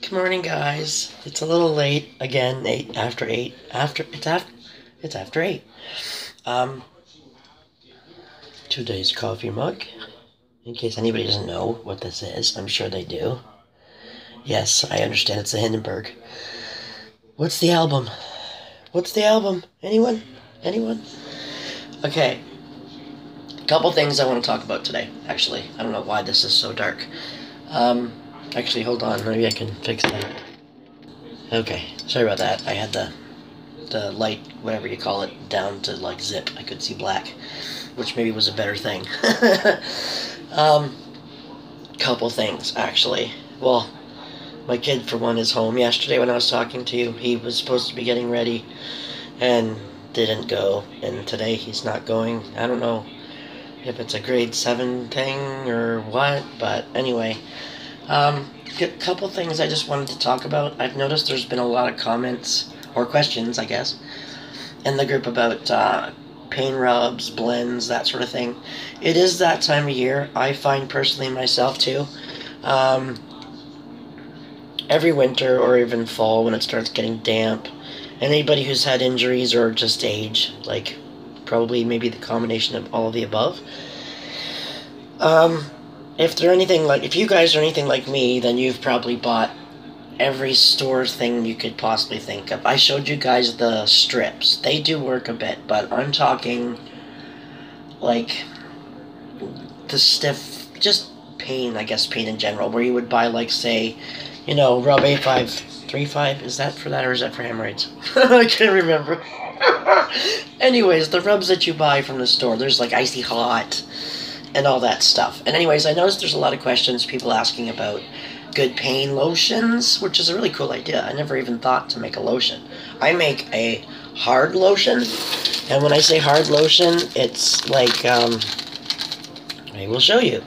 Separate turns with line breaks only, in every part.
Good morning, guys. It's a little late again. After 8. It's after 8. Um, today's coffee mug. In case anybody doesn't know what this is, I'm sure they do. Yes, I understand it's a Hindenburg. What's the album? What's the album? Anyone? Anyone? Okay. A couple things I want to talk about today. Actually, I don't know why this is so dark. Actually, hold on. Maybe I can fix that. Okay, sorry about that. I had the light, whatever you call it, down to like zip. I could see black, which maybe was a better thing. Couple things actually. Well, my kid for one is home. Yesterday when I was talking to you, he was supposed to be getting ready and didn't go, and today he's not going. I don't know if it's a grade 7 thing or what, but anyway. A couple things I just wanted to talk about. I've noticed there's been a lot of comments, or questions, I guess, in the group about pain rubs, blends, that sort of thing. It is that time of year. I find personally myself too. Every winter or even fall when it starts getting damp, and anybody who's had injuries or just age, like probably maybe the combination of all of the above, if you guys are anything like me, then you've probably bought every store thing you could possibly think of. I showed you guys the strips. They do work a bit, but I'm talking like the stiff, just pain, I guess pain in general, where you would buy like, say, rub A535, is that for that or is that for hemorrhoids? I can't remember. Anyways, the rubs that you buy from the store, there's like Icy Hot and all that stuff. And anyways, I noticed there's a lot of questions, people asking about good pain lotions, which is a really cool idea. I never even thought to make a lotion. I make a hard lotion, and when I say hard lotion, it's like, I will show you.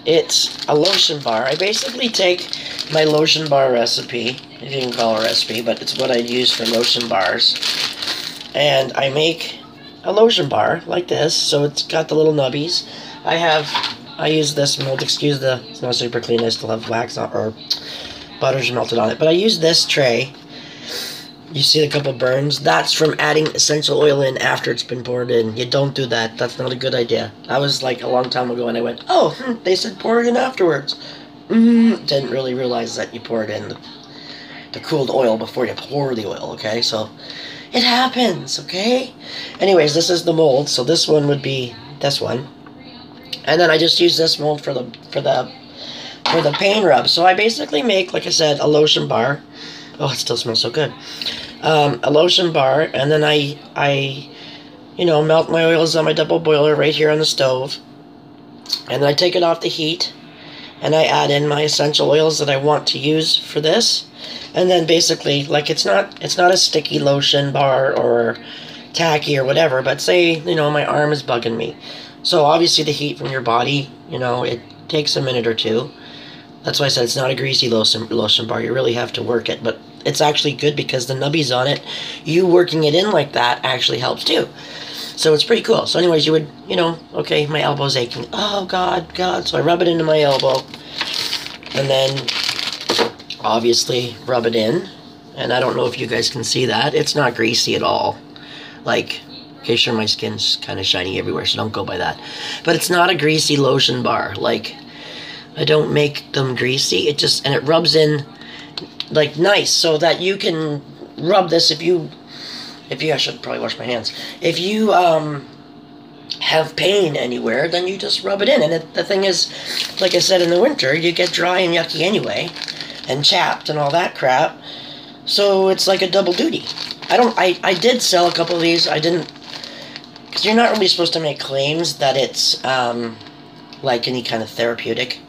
It's a lotion bar. I basically take my lotion bar recipe, if you can call it a recipe, but it's what I use for lotion bars, and I make a lotion bar like this, so it's got the little nubbies. I use this mold, it's not super clean, I still have wax on, or butter's melted on it, but I use this tray. You see a couple burns? That's from adding essential oil in after it's been poured in. You don't do that. That's not a good idea. That was like a long time ago, and I went, they said pour it in afterwards. Didn't really realize that you pour it in the cooled oil before you pour the oil, okay? So it happens, okay? Anyways, this is the mold, so this one would be this one. And then I just use this mold for the pain rub. So I basically make, like I said, a lotion bar. Oh, it still smells so good. A lotion bar, and then I melt my oils on my double boiler right here on the stove. And then I take it off the heat, and I add in my essential oils that I want to use for this. And then basically, like, it's not a sticky lotion bar or tacky or whatever, but say, my arm is bugging me. So obviously the heat from your body, it takes a minute or two. That's why I said it's not a greasy lotion bar. You really have to work it, but it's actually good because the nubbies on it, you working it in like that actually helps too. So it's pretty cool. So anyways, you would, okay, my elbow's aching. Oh, God. So I rub it into my elbow, and then obviously rub it in. And I don't know if you guys can see that. It's not greasy at all. Like, okay, sure, my skin's kind of shiny everywhere, so don't go by that. But it's not a greasy lotion bar. Like, I don't make them greasy. And it rubs in, like, nice, so that you can rub this I should probably wash my hands. If you, have pain anywhere, then you just rub it in. And the thing is, like I said, in the winter, you get dry and yucky anyway, and chapped and all that crap. So it's like a double duty. I did sell a couple of these. I didn't, because you're not really supposed to make claims that it's, like any kind of therapeutic.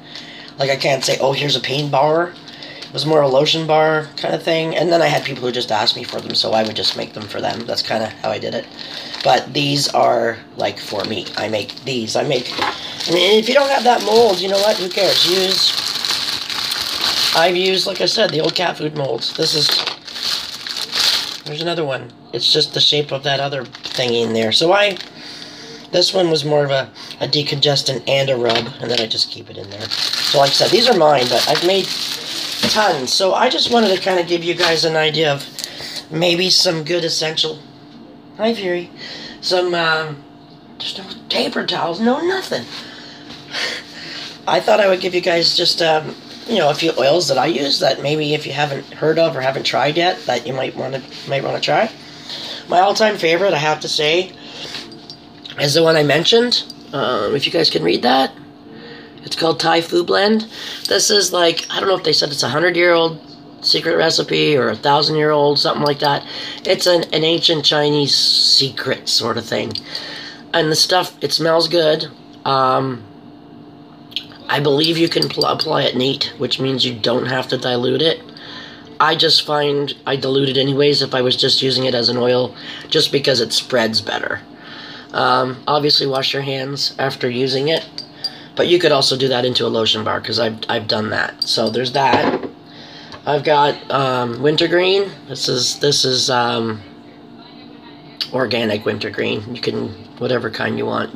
Like, I can't say, here's a pain bar. It was more a lotion bar kind of thing. And then I had people who just asked me for them, so I would just make them for them. That's kind of how I did it. But these are, like, for me. I make these. I mean, if you don't have that mold, you know what? Who cares? I've used, like I said, the old cat food molds. There's another one. It's just the shape of that other thingy in there. So this one was more of a decongestant and a rub, and then I just keep it in there. So like I said, these are mine, but I've made tons. So I just wanted to kind of give you guys an idea of maybe some good essential. Hi, Fury. Some, just no paper towels, no nothing. I thought I would give you guys just, you know, a few oils that I use that maybe if you haven't heard of or haven't tried yet, that you might want to try. My all-time favorite, I have to say, is the one I mentioned. If you guys can read that, it's called Thai Fu Blend. This is like, I don't know if they said it's a 100-year-old secret recipe or a 1,000-year-old, something like that. It's an ancient Chinese secret sort of thing. And the stuff, it smells good. I believe you can apply it neat, which means you don't have to dilute it. I just find I dilute it anyways if I was just using it as an oil, just because it spreads better. Obviously wash your hands after using it, but you could also do that into a lotion bar, because I've done that. So there's that. I've got wintergreen. This is organic wintergreen. You can, whatever kind you want.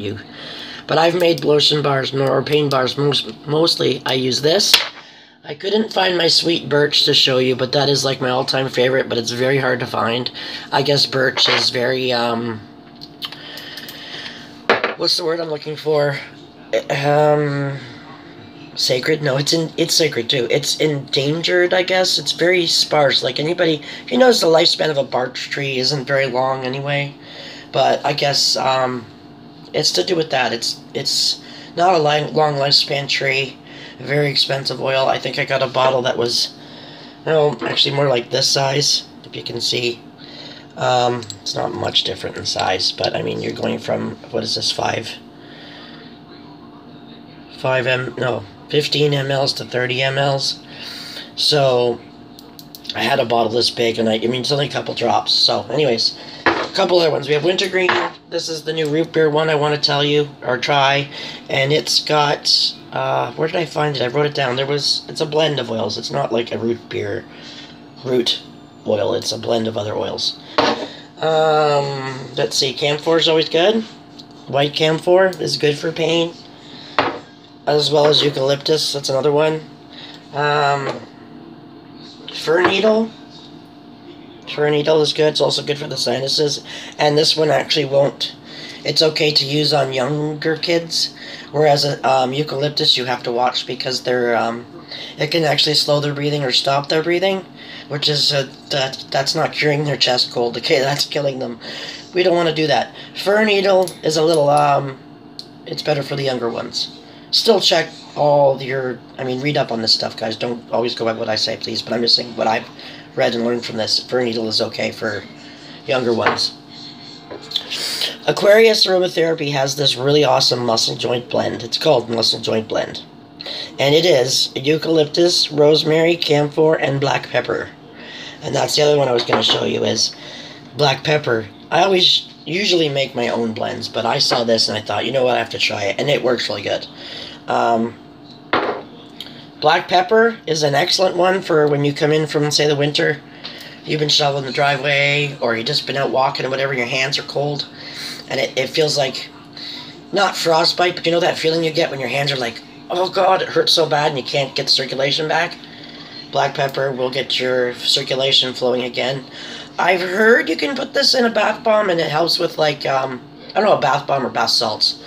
But I've made lotion bars or pain bars. Mostly I use this. I couldn't find my sweet birch to show you, but that is like my all-time favorite, but it's very hard to find. I guess birch is very, what's the word I'm looking for? Sacred? No, it's sacred too. It's endangered, I guess. It's very sparse. Like anybody, if you notice, the lifespan of a birch tree isn't very long anyway. But I guess, it's to do with that. It's not a long lifespan tree. A very expensive oil. I think I got a bottle that was, no, actually more like this size, if you can see. It's not much different in size, but I mean, you're going from, what is this, 15 mLs to 30 mLs. So I had a bottle this big, and I mean, it's only a couple drops. So anyways, a couple other ones. We have wintergreen. This is the new root beer one I want to tell you, or try. And it's got, where did I find it? I wrote it down. It's a blend of oils. It's not like a root beer root oil. It's a blend of other oils. Let's see. Camphor is always good. White camphor is good for pain, as well as eucalyptus. That's another one. Fir needle. Fir needle is good. It's also good for the sinuses. And this one actually won't. It's okay to use on younger kids, whereas eucalyptus you have to watch, because they're it can actually slow their breathing or stop their breathing, which is that's not curing their chest cold. Okay, that's killing them. We don't want to do that. Fir needle is a little it's better for the younger ones. Still check all your, I mean, read up on this stuff, guys. Don't always go by what I say, please, but I'm just saying what I've read and learned from this. Fir needle is okay for younger ones. Aquarius Aromatherapy has this really awesome muscle joint blend. It's called Muscle Joint Blend. And it is eucalyptus, rosemary, camphor, and black pepper. And that's the other one I was going to show you, is black pepper. I usually make my own blends, but I saw this and I thought, you know what, I have to try it. And it works really good. Black pepper is an excellent one for when you come in from, say, the winter. You've been shoveling the driveway, or you've just been out walking or whatever, your hands are cold. And it feels like, not frostbite, but you know that feeling you get when your hands are like, oh God, it hurts so bad and you can't get the circulation back? Black pepper will get your circulation flowing again. I've heard you can put this in a bath bomb and it helps with, like, I don't know, a bath bomb or bath salts.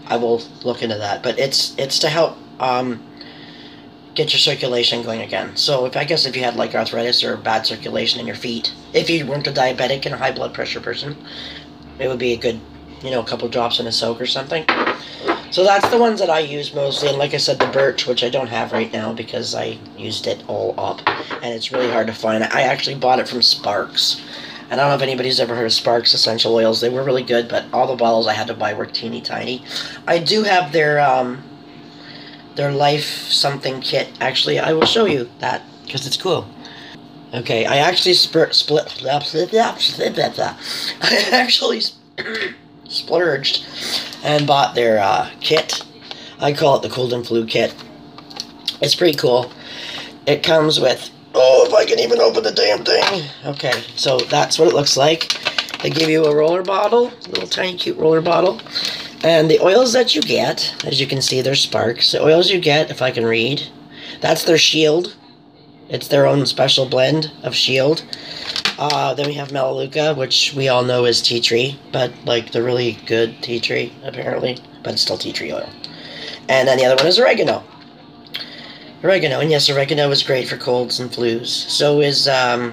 I will look into that. But it's to help get your circulation going again. So I guess if you had like arthritis or bad circulation in your feet, if you weren't a diabetic and a high blood pressure person, it would be a good, you know, a couple drops in a soak or something. So that's the ones that I use mostly. And like I said, the birch, which I don't have right now because I used it all up. And it's really hard to find. I actually bought it from Sparks. And I don't know if anybody's ever heard of Sparks essential oils. They were really good, but all the bottles I had to buy were teeny tiny. I do have their Life Something kit. Actually, I will show you that because it's cool. Okay, I actually splurged and bought their kit. I call it the cold and flu kit. It's pretty cool. It comes with, oh, if I can even open the damn thing. Okay, so that's what it looks like. They give you a roller bottle, a little tiny cute roller bottle. And the oils that you get, as you can see, they're Sparks. The oils you get, if I can read, that's their shield. It's their own special blend of Shield. Then we have Melaleuca, which we all know is tea tree, but like the really good tea tree, apparently. But it's still tea tree oil. And then the other one is oregano. Oregano, and yes, oregano is great for colds and flus. So is, well,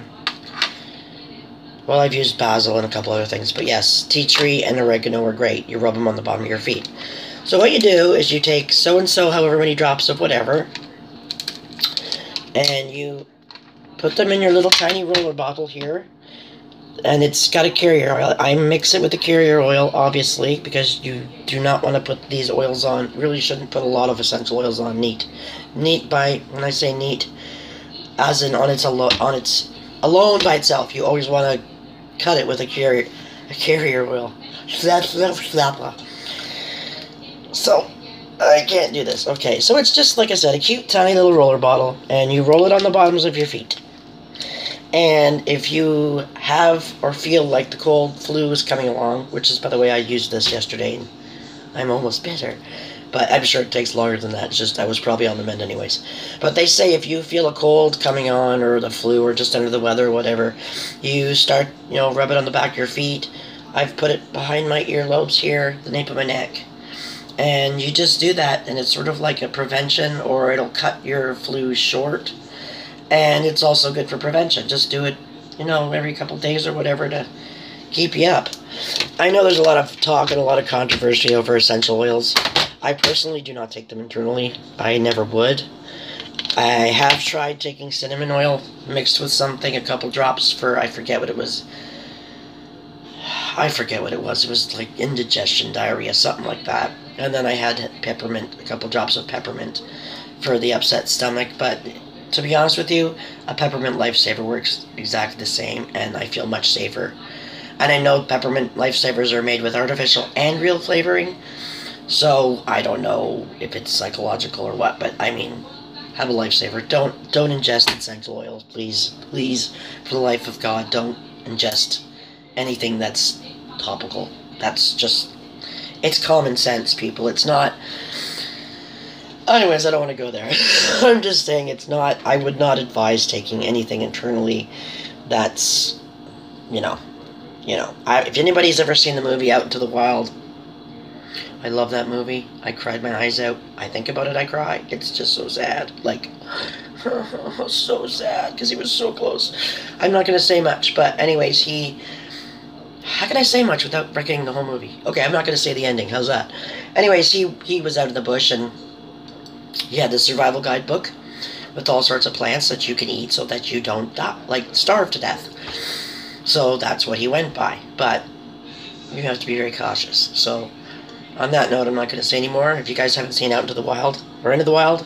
I've used basil and a couple other things, but yes, tea tree and oregano are great. You rub them on the bottom of your feet. So what you do is you take so-and-so, however many drops of whatever, and you put them in your little tiny roller bottle here, and it's got a carrier oil. I mix it with the carrier oil, obviously, because you do not want to put these oils on. Really shouldn't put a lot of essential oils on neat. Neat by, when I say neat, as in on its alone by itself. You always want to cut it with a carrier oil. So, I can't do this. Okay, so it's just, like I said, a cute, tiny little roller bottle, and you roll it on the bottoms of your feet. And if you have or feel like the cold flu is coming along, which is, by the way, I used this yesterday, and I'm almost better. But I'm sure it takes longer than that. It's just I was probably on the mend anyways. But they say if you feel a cold coming on, or the flu, or just under the weather, or whatever, you start, rub it on the back of your feet. I've put it behind my earlobes here, the nape of my neck. And you just do that, and it's sort of like a prevention, or it'll cut your flu short. And it's also good for prevention. Just do it, every couple days or whatever to keep you up. I know there's a lot of talk and a lot of controversy over essential oils. I personally do not take them internally. I never would. I have tried taking cinnamon oil mixed with something, a couple drops for, I forget what it was. It was like indigestion, diarrhea, something like that. And then I had peppermint, a couple drops of peppermint for the upset stomach. But to be honest with you, a peppermint lifesaver works exactly the same, and I feel much safer. And I know peppermint lifesavers are made with artificial and real flavoring, so I don't know if it's psychological or what, but I mean, have a lifesaver. Don't ingest essential oils, please. Please, for the life of God, don't ingest anything that's topical. That's just, it's common sense, people. It's not. Anyways, I don't want to go there. I'm just saying it's not, I would not advise taking anything internally that's, if anybody's ever seen the movie Out into the Wild, I love that movie. I cried my eyes out. I think about it, I cry. It's just so sad. Like, so sad, because he was so close. I'm not going to say much, but anyways, how can I say much without wrecking the whole movie? Okay, I'm not going to say the ending. How's that? Anyways, he was out in the bush, and he had this survival guidebook with all sorts of plants that you can eat so that you don't starve to death. So that's what he went by. But you have to be very cautious. So on that note, I'm not going to say any more. If you guys haven't seen Out into the Wild, or Into the Wild,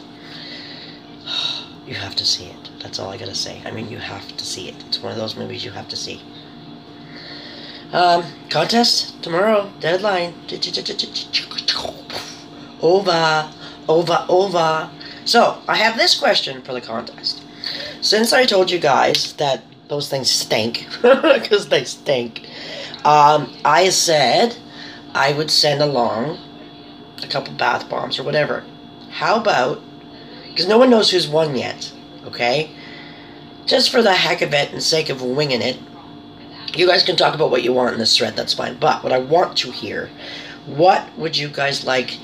you have to see it. That's all I got to say. I mean, you have to see it. It's one of those movies you have to see. Contest tomorrow. Deadline. Over. So, I have this question for the contest. Since I told you guys that those things stink, because they stink, I said I would send along a couple bath bombs or whatever. How about, because no one knows who's won yet, okay? Just for the heck of it and sake of winging it, you guys can talk about what you want in this thread, that's fine. But what I want to hear, what would you guys like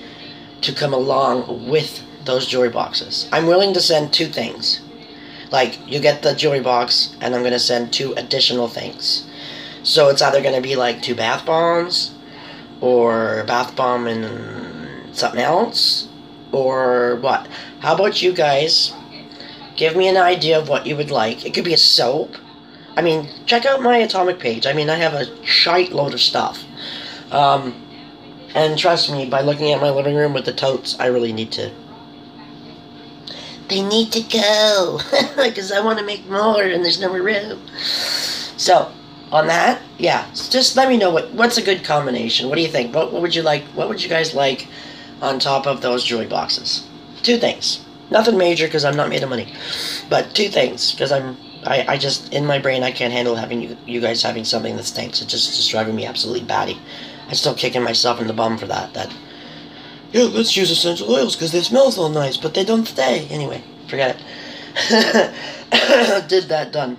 to come along with those jewelry boxes? I'm willing to send 2 things. Like, you get the jewelry box, and I'm going to send 2 additional things. So it's either going to be like 2 bath bombs, or a bath bomb and something else, or what? How about you guys give me an idea of what you would like? It could be a soap. I mean, check out my Atomic page. I mean, I have a shite load of stuff. And trust me, by looking at my living room with the totes, I really need to. They need to go, because I want to make more, and there's no more room. So, on that, yeah, just let me know what's a good combination. What do you think? What would you like? What would you guys like on top of those jewelry boxes? 2 things. Nothing major, because I'm not made of money. But 2 things, because I just, in my brain, I can't handle having you guys having something that stinks. It's just driving me absolutely batty. I'm still kicking myself in the bum for that. Yeah, let's use essential oils because they smell so nice, but they don't stay. Anyway, forget it. Did that, done.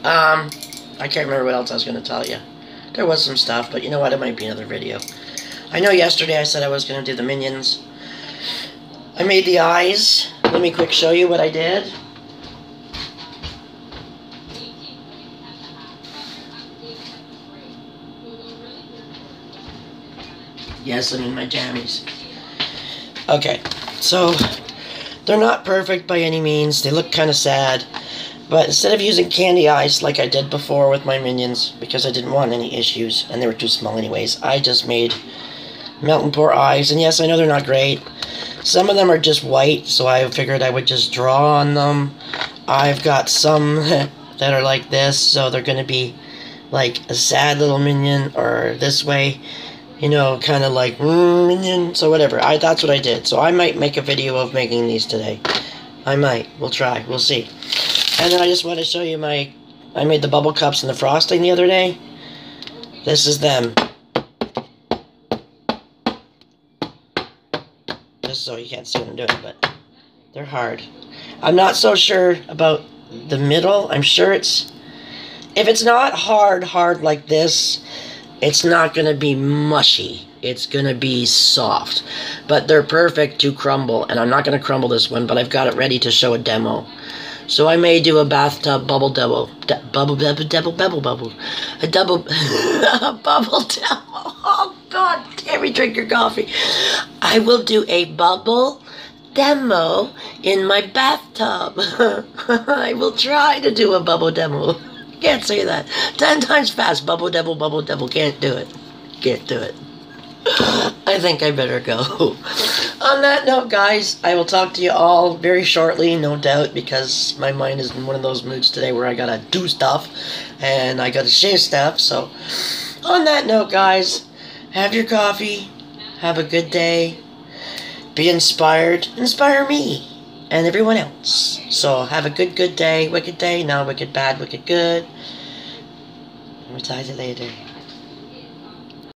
I can't remember what else I was going to tell you. There was some stuff, but you know what? It might be another video. I know yesterday I said I was going to do the minions. I made the eyes. Let me quick show you what I did. Yes, I'm in my jammies. Okay, so they're not perfect by any means. They look kind of sad. But instead of using candy eyes like I did before with my minions, because I didn't want any issues, and they were too small anyways, I just made melt and pour eyes. And yes, I know they're not great. Some of them are just white, so I figured I would just draw on them. I've got some that are like this, so they're going to be like a sad little minion, or this way, you know, kind of like minion. So whatever, that's what I did. So I might make a video of making these today. I might. We'll try. We'll see. And then I just want to show you I made the bubble cups and the frosting the other day. This is them. Just so you can't see what I'm doing, but they're hard. I'm not so sure about the middle. I'm sure if it's not hard like this, it's not going to be mushy. It's going to be soft. But they're perfect to crumble. And I'm not going to crumble this one, but I've got it ready to show a demo. So I may do a bathtub bubble demo. A bubble demo. Oh, God, damn me, drink your coffee. I will do a bubble demo in my bathtub. I will try to do a bubble demo. Can't say that. 10 times fast. Bubble demo. Can't do it. Can't do it. I think I better go. On that note, guys, I will talk to you all very shortly, no doubt, because my mind is in one of those moods today where I gotta do stuff, and I gotta share stuff, so... On that note, guys, have your coffee, have a good day, be inspired, inspire me, and everyone else. So, have a good day, wicked day, now wicked bad, wicked good. We'll talk to you later.